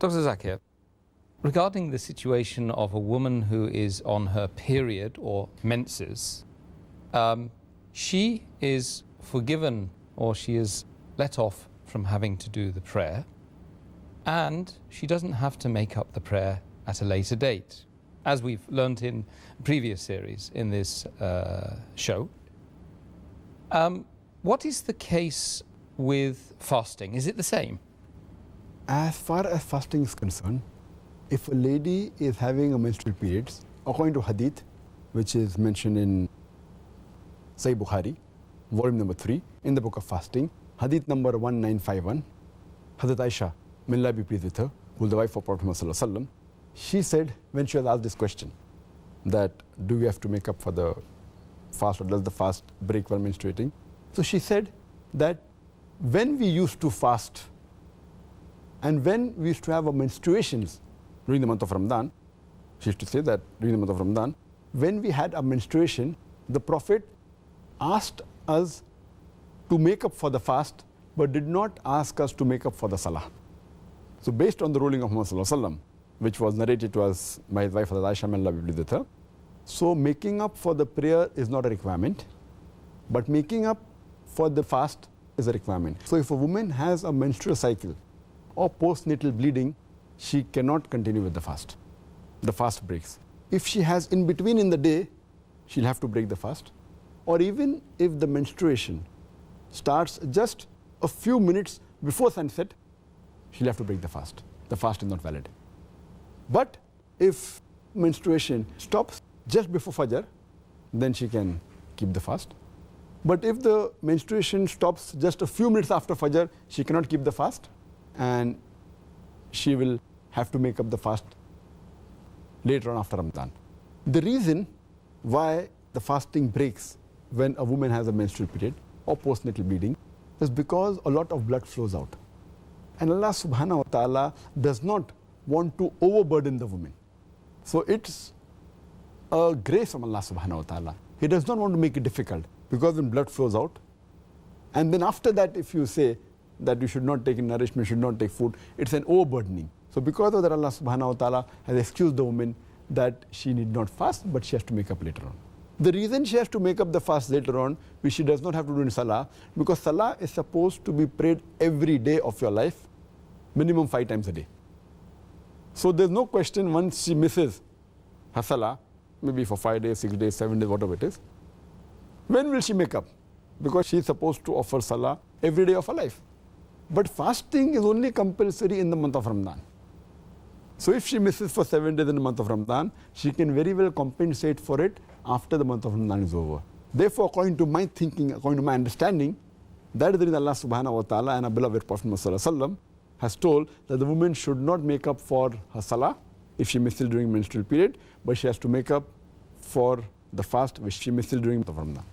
Dr. Zakir, regarding the situation of a woman who is on her period or menses, she is forgiven or she is let off from having to do the prayer, and she doesn't have to make up the prayer at a later date, as we've learnt in previous series in this show. What is the case with fasting? Is it the same? As far as fasting is concerned, if a lady is having a menstrual periods, according to Hadith, which is mentioned in Sahih Bukhari, volume number 3, in the book of fasting, Hadith number 1951, Hazrat Aisha, may Allah be pleased with her, who is the wife of Prophet Muhammad, she said, when she was asked this question, that do we have to make up for the fast or does the fast break while menstruating? So she said that when we used to fast and when we used to have our menstruations during the month of Ramadan, she used to say that during the month of Ramadan, when we had a menstruation, the Prophet asked us to make up for the fast, but did not ask us to make up for the Salaah. So based on the ruling of Muhammad, which was narrated to us by his wife Hazrat Aisha, may Allah be pleased with her, so making up for the prayer is not a requirement, but making up for the fast is a requirement. So if a woman has a menstrual cycle or postnatal bleeding, she cannot continue with the fast. The fast breaks. If she has in between in the day, she'll have to break the fast. Or even if the menstruation starts just a few minutes before sunset, she'll have to break the fast. The fast is not valid. But if menstruation stops just before Fajr, then she can keep the fast. But if the menstruation stops just a few minutes after Fajr, she cannot keep the fast, and she will have to make up the fast later on after Ramadan. The reason why the fasting breaks when a woman has a menstrual period or postnatal bleeding is because a lot of blood flows out. And Allah subhanahu wa ta'ala does not want to overburden the woman. So it's a grace from Allah subhanahu wa ta'ala. He does not want to make it difficult, because when blood flows out, and then after that if you say that you should not take nourishment, should not take food, it's an overburdening. So because of that, Allah subhanahu wa ta'ala has excused the woman that she need not fast, but she has to make up later on. The reason she has to make up the fast later on, which she does not have to do in Salaah, because Salaah is supposed to be prayed every day of your life, minimum 5 times a day. So there's no question once she misses her Salaah, maybe for 5 days, 6 days, 7 days, whatever it is, when will she make up? Because she is supposed to offer Salaah every day of her life. But fasting is only compulsory in the month of Ramadan. So if she misses for 7 days in the month of Ramadan, she can very well compensate for it after the month of Ramadan is over. Therefore, according to my thinking, according to my understanding, that is the reason Allah subhanahu wa ta'ala and our beloved Prophet Muhammad has told that the woman should not make up for her Salah if she misses during menstrual period, but she has to make up for the fast which she misses during the month of Ramadan.